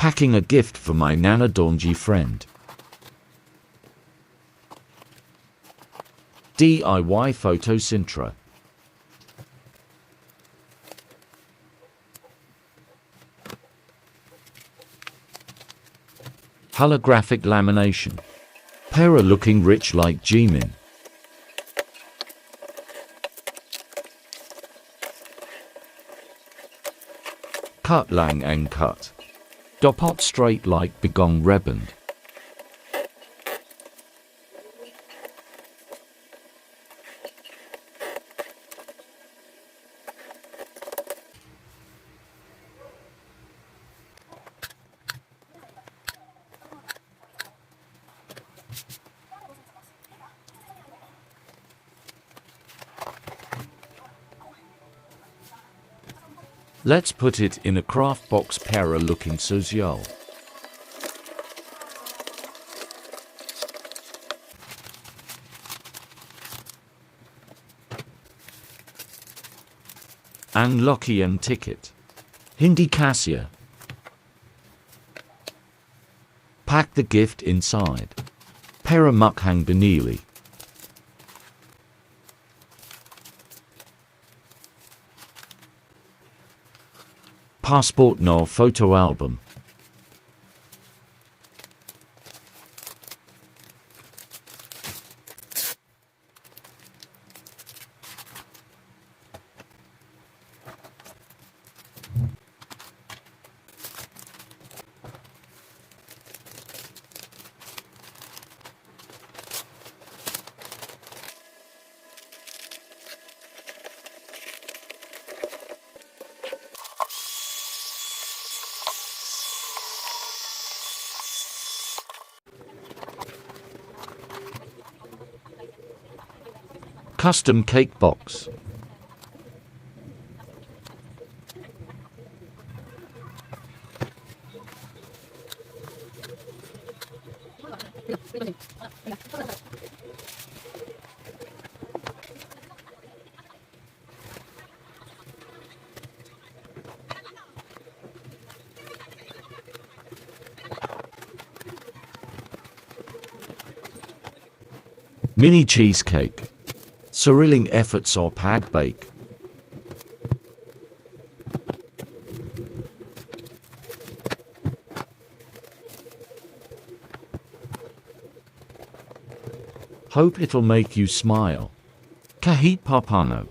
Packing a gift for my nanadoongie friend. DIY photo Sintra. Holographic lamination. Para looking rich like Jaemin. Cut lang and cut. Dopot straight like begong reband. Let's put it in a craft box para looking social. Ang Loki and ticket. Hindi kasya. Pack the gift inside. Para mukhang binili. Passport no photo album. Custom cake box. Mini cheesecake. Cyrilling efforts or pad bake. Hope it'll make you smile. Kahit papano.